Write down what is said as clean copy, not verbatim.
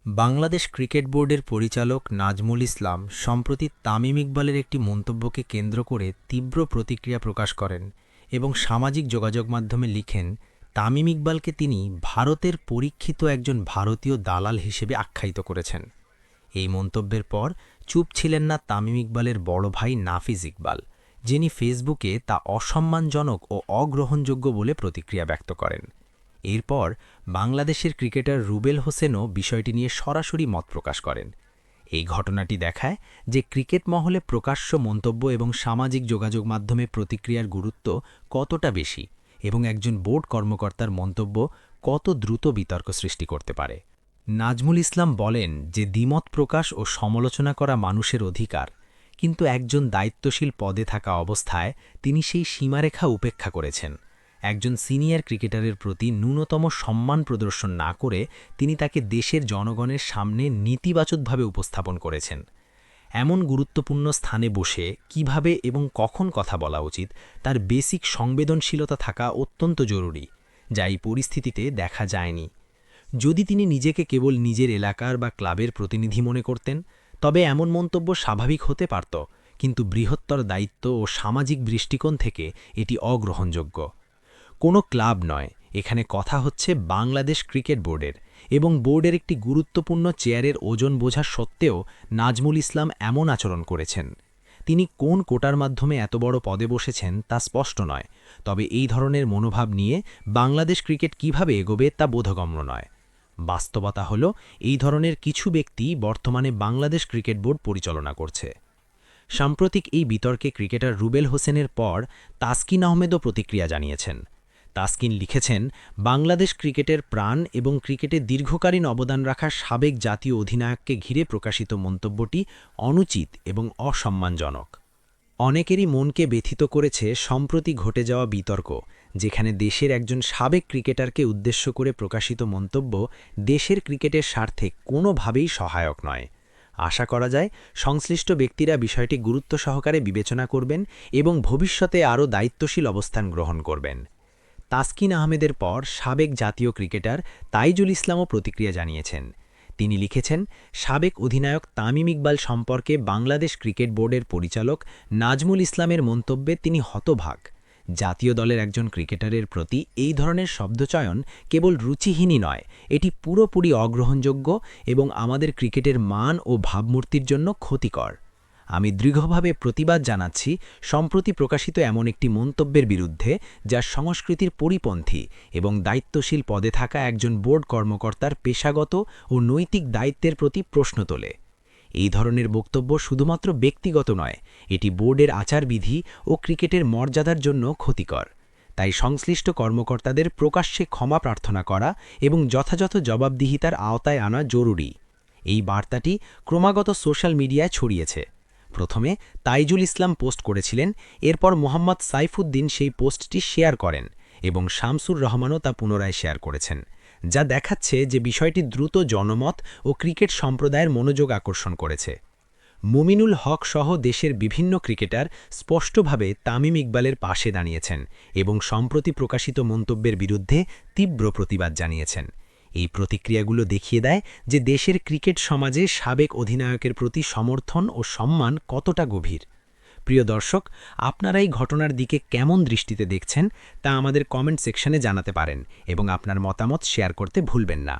Bangladesh cricket বোর্ডের পরিচালক নাজমুল ইসলাম সম্প্রতি তামিম ইকবালের একটি মন্তব্যকে কেন্দ্র করে তীব্র প্রতিক্রিয়া প্রকাশ করেন এবং সামাজিক যোগাযোগ মাধ্যমে লিখেন, তামিম ইকবালকে তিনি ভারতের পরীক্ষিত একজন ভারতীয় দালাল হিসেবে আখ্যায়িত করেছেন। এই মন্তব্যের পর চুপ ছিলেন না তামিম ইকবালের বড় ভাই নাফিজ ইকবাল, যিনি ফেসবুকে তা অসম্মানজনক ও অগ্রহণযোগ্য বলে প্রতিক্রিয়া ব্যক্ত করেন। এরপর বাংলাদেশের ক্রিকেটার রুবেল হোসেনও বিষয়টি নিয়ে সরাসরি মত প্রকাশ করেন। এই ঘটনাটি দেখায় যে ক্রিকেট মহলে প্রকাশ্য মন্তব্য এবং সামাজিক যোগাযোগ মাধ্যমে প্রতিক্রিয়ার গুরুত্ব কতটা বেশি এবং একজন বোর্ড কর্মকর্তার মন্তব্য কত দ্রুত বিতর্ক সৃষ্টি করতে পারে। নাজমুল ইসলাম বলেন যে দ্বিমত প্রকাশ ও সমালোচনা করা মানুষের অধিকার, কিন্তু একজন দায়িত্বশীল পদে থাকা অবস্থায় তিনি সেই সীমারেখা উপেক্ষা করেছেন। একজন সিনিয়র ক্রিকেটারের প্রতি ন্যূনতম সম্মান প্রদর্শন না করে তিনি তাকে দেশের জনগণের সামনে নেতিবাচকভাবে উপস্থাপন করেছেন। এমন গুরুত্বপূর্ণ স্থানে বসে কিভাবে এবং কখন কথা বলা উচিত তার বেসিক সংবেদনশীলতা থাকা অত্যন্ত জরুরি, যা এই পরিস্থিতিতে দেখা যায়নি। যদি তিনি নিজেকে কেবল নিজের এলাকার বা ক্লাবের প্রতিনিধি মনে করতেন, তবে এমন মন্তব্য স্বাভাবিক হতে পারত, কিন্তু বৃহত্তর দায়িত্ব ও সামাজিক দৃষ্টিকোণ থেকে এটি অগ্রহণযোগ্য। কোনো ক্লাব নয়, এখানে কথা হচ্ছে বাংলাদেশ ক্রিকেট বোর্ডের, এবং বোর্ডের একটি গুরুত্বপূর্ণ চেয়ারের ওজন বোঝা সত্ত্বেও নাজমুল ইসলাম এমন আচরণ করেছেন। তিনি কোন কোটার মাধ্যমে এত বড় পদে বসেছেন তা স্পষ্ট নয়, তবে এই ধরনের মনোভাব নিয়ে বাংলাদেশ ক্রিকেট কিভাবে এগোবে তা বোধগম্য নয়। বাস্তবতা হল, এই ধরনের কিছু ব্যক্তি বর্তমানে বাংলাদেশ ক্রিকেট বোর্ড পরিচালনা করছে। সাম্প্রতিক এই বিতর্কে ক্রিকেটার রুবেল হোসেনের পর তাসকিন আহমেদও প্রতিক্রিয়া জানিয়েছেন। তাসকিন লিখেছেন, বাংলাদেশ ক্রিকেটের প্রাণ এবং ক্রিকেটে দীর্ঘকালীন অবদান রাখা সাবেক জাতীয় অধিনায়ককে ঘিরে প্রকাশিত মন্তব্যটি অনুচিত এবং অসম্মানজনক। অনেকেরই মনকে ব্যথিত করেছে সম্প্রতি ঘটে যাওয়া বিতর্ক, যেখানে দেশের একজন সাবেক ক্রিকেটারকে উদ্দেশ্য করে প্রকাশিত মন্তব্য দেশের ক্রিকেটের স্বার্থে কোনোভাবেই সহায়ক নয়। আশা করা যায় সংশ্লিষ্ট ব্যক্তিরা বিষয়টি গুরুত্ব সহকারে বিবেচনা করবেন এবং ভবিষ্যতে আরও দায়িত্বশীল অবস্থান গ্রহণ করবেন। তাসকিন আহমেদের পর সাবেক জাতীয় ক্রিকেটার তাইজুল ইসলামও প্রতিক্রিয়া জানিয়েছেন। তিনি লিখেছেন, সাবেক অধিনায়ক তামিম ইকবাল সম্পর্কে বাংলাদেশ ক্রিকেট বোর্ডের পরিচালক নাজমুল ইসলামের মন্তব্যে তিনি হতবাক। জাতীয় দলের একজন ক্রিকেটারের প্রতি এই ধরনের শব্দচয়ন কেবল রুচিহীনই নয়, এটি পুরোপুরি অগ্রহণযোগ্য এবং আমাদের ক্রিকেটের মান ও ভাবমূর্তির জন্য ক্ষতিকর। আমি দৃঢ়ভাবে প্রতিবাদ জানাচ্ছি সম্প্রতি প্রকাশিত এমন একটি মন্তব্যের বিরুদ্ধে, যা সংস্কৃতির পরিপন্থী এবং দায়িত্বশীল পদে থাকা একজন বোর্ড কর্মকর্তার পেশাগত ও নৈতিক দায়িত্বের প্রতি প্রশ্ন তোলে। এই ধরনের বক্তব্য শুধুমাত্র ব্যক্তিগত নয়, এটি বোর্ডের আচারবিধি ও ক্রিকেটের মর্যাদার জন্য ক্ষতিকর। তাই সংশ্লিষ্ট কর্মকর্তাদের প্রকাশ্যে ক্ষমা প্রার্থনা করা এবং যথাযথ জবাবদিহিতার আওতায় আনা জরুরি। এই বার্তাটি ক্রমাগত সোশ্যাল মিডিয়ায় ছড়িয়েছে। প্রথমে তাইজুল ইসলাম পোস্ট করেছিলেন, এরপর মোহাম্মদ সাইফুদ্দিন সেই পোস্টটি শেয়ার করেন এবং শামসুর রহমানও তা পুনরায় শেয়ার করেছেন, যা দেখাচ্ছে যে বিষয়টি দ্রুত জনমত ও ক্রিকেট সম্প্রদায়ের মনোযোগ আকর্ষণ করেছে। মুমিনুল হক সহ দেশের বিভিন্ন ক্রিকেটার স্পষ্টভাবে তামিম ইকবালের পাশে দাঁড়িয়েছেন এবং সম্প্রতি প্রকাশিত মন্তব্যের বিরুদ্ধে তীব্র প্রতিবাদ জানিয়েছেন। এই প্রতিক্রিয়াগুলো দেখিয়ে দেয় যে দেশের ক্রিকেট সমাজে সাবেক অধিনায়কের প্রতি সমর্থন ও সম্মান কতটা গভীর। প্রিয় দর্শক, আপনারা এই ঘটনার দিকে কেমন দৃষ্টিতে দেখছেন তা আমাদের কমেন্ট সেকশনে জানাতে পারেন এবং আপনার মতামত শেয়ার করতে ভুলবেন না।